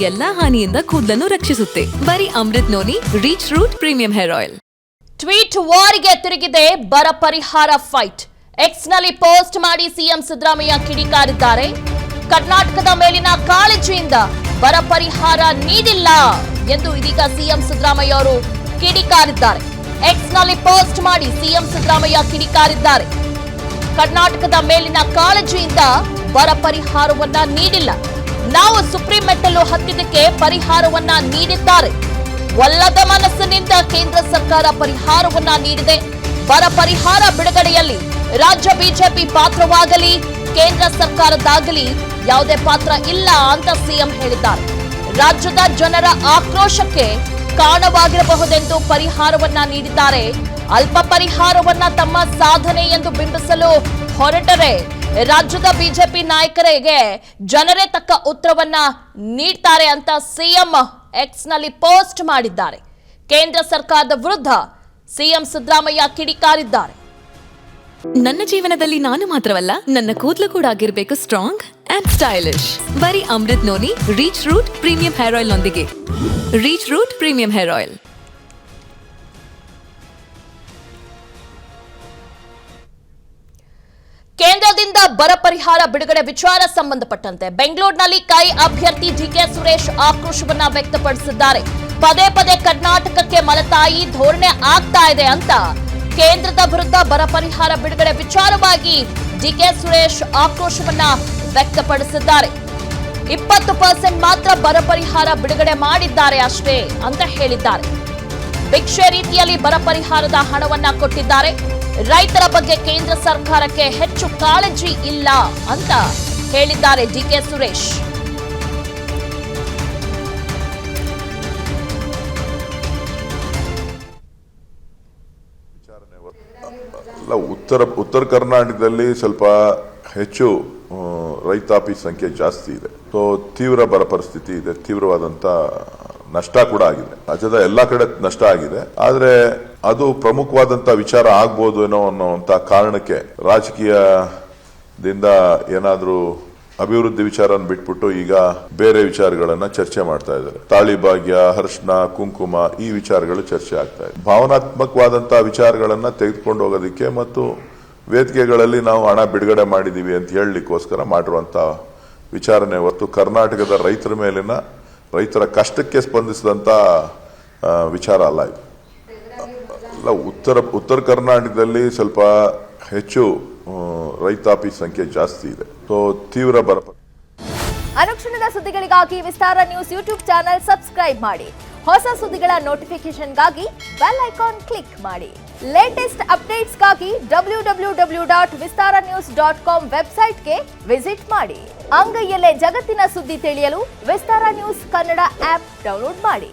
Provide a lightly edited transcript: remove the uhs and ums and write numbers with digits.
ಎಲ್ಲಾ ಹಾನಿಯಿಂದ ಕೂದಲನ್ನು ರಕ್ಷಿಸುತ್ತೆ. ಬರೀ Amrut Noni reach root premium hair oil. Tweet ವಾರಿಗೆ ತಿರುಗಿದೆ ಬರ ಪರಿಹಾರ ಫೈಟ್. ಎಕ್ಸ್ ನಲ್ಲಿ ಪೋಸ್ಟ್ ಮಾಡಿ ಸಿಎಂ ಸಿದ್ದರಾಮಯ್ಯ ಕಿಡಿಕಾರಿದ್ದಾರೆ. ಕರ್ನಾಟಕದ ಮೇಲಿನ ಕಾಳಜಿಯಿಂದ ಬರ ಪರಿಹಾರ ನೀಡಿಲ್ಲ ಎಂದು ಇದೀಗ ಸಿಎಂ ಸಿದ್ದರಾಮಯ್ಯ ಅವರು ಕಿಡಿಕಾರಿದ್ದಾರೆ. ಎಕ್ಸ್ ನಲ್ಲಿ ಪೋಸ್ಟ್ ಮಾಡಿ ಸಿಎಂ ಸಿದ್ದರಾಮಯ್ಯ ಕಿಡಿಕಾರಿದ್ದಾರೆ. ಕರ್ನಾಟಕದ ಮೇಲಿನ ಕಾಳಜಿಯಿಂದ ಬರ ಪರಿಹಾರವನ್ನ ನೀಡಿಲ್ಲ. ನಾವು ಸುಪ್ರೀಂ ಮೆಟ್ಟಲು ಹತ್ತಿದ್ದಕ್ಕೆ ಪರಿಹಾರವನ್ನ ನೀಡಿದ್ದಾರೆ. ಒಲ್ಲದ ಮನಸ್ಸಿನಿಂದ ಕೇಂದ್ರ ಸರ್ಕಾರ ಪರಿಹಾರವನ್ನ ನೀಡಿದೆ. ಬರ ಪರಿಹಾರ ಬಿಡುಗಡೆಯಲ್ಲಿ ರಾಜ್ಯ ಬಿಜೆಪಿ ಪಾತ್ರವಾಗಲಿ ಕೇಂದ್ರ ಸರ್ಕಾರದಾಗಲಿ ಯಾವುದೇ ಪಾತ್ರ ಇಲ್ಲ ಅಂತ ಸಿಎಂ ಹೇಳಿದ್ದಾರೆ. ರಾಜ್ಯದ ಜನರ ಆಕ್ರೋಶಕ್ಕೆ ಕಾರಣವಾಗಿರಬಹುದೆಂದು ಪರಿಹಾರವನ್ನ ನೀಡಿದ್ದಾರೆ. ಅಲ್ಪ ಪರಿಹಾರವನ್ನ ತಮ್ಮ ಸಾಧನೆ ಎಂದು ಬಿಂಬಿಸಲು ಹೊರಟರೆ ರಾಜ್ಯದ ಬಿಜೆಪಿ ನಾಯಕರಿಗೆ ಜನರೇ ತಕ್ಕ ಉತ್ತರವನ್ನ ನೀಡ್ತಾರೆ ಅಂತ ಸಿಎಂ ಎಕ್ಸ್ ನಲ್ಲಿ ಪೋಸ್ಟ್ ಮಾಡಿದ್ದಾರೆ. ಕೇಂದ್ರ ಸರ್ಕಾರದ ವಿರುದ್ಧ ಸಿಎಂ ಸಿದ್ದರಾಮಯ್ಯ ಕಿಡಿಕಾರಿದ್ದಾರೆ. ನನ್ನ ಜೀವನದಲ್ಲಿ ನಾನು ಮಾತ್ರವಲ್ಲ, ನನ್ನ ಕೂದಲು ಕೂಡ ಆಗಿರಬೇಕು ಸ್ಟ್ರಾಂಗ್ ಅಂಡ್ ಸ್ಟೈಲಿಶ್. ಬರೀ Amrut Noni reach root premium hair oil ನೊಂದಿಗೆ. Reach root premium hair oil. ಕೇಂದ್ರದಿಂದ ಬರ ಪರಿಹಾರ ಬಿಡುಗಡೆ ವಿಚಾರ ಸಂಬಂಧಪಟ್ಟಂತೆ ಬೆಂಗಳೂರಿನಲ್ಲಿ ಕೈ ಅಭ್ಯರ್ಥಿ ಡಿಕೆ ಸುರೇಶ್ ಆಕ್ರೋಶವನ್ನ ವ್ಯಕ್ತಪಡಿಸಿದ್ದಾರೆ. ಪದೇ ಪದೇ ಕರ್ನಾಟಕಕ್ಕೆ ಮಲತಾಯಿ ಧೋರಣೆ ಆಗ್ತಾ ಇದೆ ಅಂತ ಕೇಂದ್ರದ ವಿರುದ್ಧ ಬರ ಪರಿಹಾರ ಬಿಡುಗಡೆ ವಿಚಾರವಾಗಿ ಡಿಕೆ ಸುರೇಶ್ ಆಕ್ರೋಶವನ್ನ ವ್ಯಕ್ತಪಡಿಸಿದ್ದಾರೆ. 20% ಮಾತ್ರ ಬರ ಪರಿಹಾರ ಬಿಡುಗಡೆ ಮಾಡಿದ್ದಾರೆ ಅಷ್ಟೇ ಅಂತ ಹೇಳಿದ್ದಾರೆ. ಭಿಕ್ಷೆ ರೀತಿಯಲ್ಲಿ ಬರ ಪರಿಹಾರದ ಹಣವನ್ನ ಕೊಟ್ಟಿದ್ದಾರೆ. ರೈತರ ಬಗ್ಗೆ ಕೇಂದ್ರ ಸರ್ಕಾರಕ್ಕೆ ಹೆಚ್ಚು ಕಾಳಜಿ ಇಲ್ಲ ಅಂತ ಹೇಳಿದ್ದಾರೆ ಡಿಕೆ ಸುರೇಶ್. ಉತ್ತರ ಕರ್ನಾಟಕದಲ್ಲಿ ಸ್ವಲ್ಪ ಹೆಚ್ಚು ರೈತಾಪಿ ಸಂಖ್ಯೆ ಜಾಸ್ತಿ ಇದೆ. ಸೊ ತೀವ್ರ ಬರ ಪರಿಸ್ಥಿತಿ ಇದೆ. ತೀವ್ರವಾದಂತ ನಷ್ಟ ಕೂಡ ಆಗಿದೆ. ರಾಜ್ಯದ ಎಲ್ಲಾ ಕಡೆ ನಷ್ಟ ಆಗಿದೆ. ಆದ್ರೆ ಅದು ಪ್ರಮುಖವಾದಂತ ವಿಚಾರ ಆಗ್ಬೋದು ಏನೋ ಅನ್ನೋಂತ ಕಾರಣಕ್ಕೆ ರಾಜಕೀಯದಿಂದ ಏನಾದ್ರೂ ಅಭಿವೃದ್ಧಿ ವಿಚಾರ ಬಿಟ್ಬಿಟ್ಟು ಈಗ ಬೇರೆ ವಿಚಾರಗಳನ್ನ ಚರ್ಚೆ ಮಾಡ್ತಾ ಇದ್ದಾರೆ. ತಾಳಿ ಭಾಗ್ಯ, ಅರಿಶಿನ, ಕುಂಕುಮ ಈ ವಿಚಾರಗಳು ಚರ್ಚೆ ಆಗ್ತಾ ಇದೆ. ಭಾವನಾತ್ಮಕವಾದಂತಹ ವಿಚಾರಗಳನ್ನ ತೆಗೆದುಕೊಂಡು ಹೋಗೋದಕ್ಕೆ ಮತ್ತು ವೇದಿಕೆಗಳಲ್ಲಿ ನಾವು ಹಣ ಬಿಡುಗಡೆ ಮಾಡಿದೀವಿ ಅಂತ ಹೇಳಲಿಕ್ಕೋಸ್ಕರ ಮಾಡಿರುವಂತ ವಿಚಾರಣೆ ಹೊರತು ಕರ್ನಾಟಕದ ರೈತರ ಮೇಲಿನ ರೈತರ ಕಷ್ಟಕ್ಕೆ ಸ್ಪಂದಿಸಿದಂತ ವಿಚಾರ ಅಲ್ಲ ಇದು. ಉತ್ತರ ಕರ್ನಾಟಕದಲ್ಲಿ ಸ್ವಲ್ಪ ಹೆಚ್ಚು ರೈತಾಪಿ ಸಂಖ್ಯೆ ಜಾಸ್ತಿ ಇದೆ. ಸೊ ತೀವ್ರ ಬರ. ಅನುಕ್ಷಣದ ಸುದ್ದಿಗಳಿಗಾಗಿ ವಿಸ್ತಾರ ನ್ಯೂಸ್ ಯೂಟ್ಯೂಬ್ ಚಾನೆಲ್ ಸಬ್ಸ್ಕ್ರೈಬ್ ಮಾಡಿ. ಹೊಸ ಸುದ್ದಿಗಳ ನೋಟಿಫಿಕೇಶನ್ಗಾಗಿ ಬೆಲ್ ಐಕಾನ್ ಕ್ಲಿಕ್ ಮಾಡಿ. ಲೇಟೆಸ್ಟ್ ಅಪ್ಡೇಟ್ಸ್ಗಾಗಿ www.vistaranews.com ವೆಬ್ಸೈಟ್ಗೆ ವಿಸಿಟ್ ಮಾಡಿ. ಅಂಗೈಯಲ್ಲೇ ಜಗತ್ತಿನ ಸುದ್ದಿ ತಿಳಿಯಲು ವಿಸ್ತಾರ ನ್ಯೂಸ್ ಕನ್ನಡ ಆಪ್ ಡೌನ್ಲೋಡ್ ಮಾಡಿ.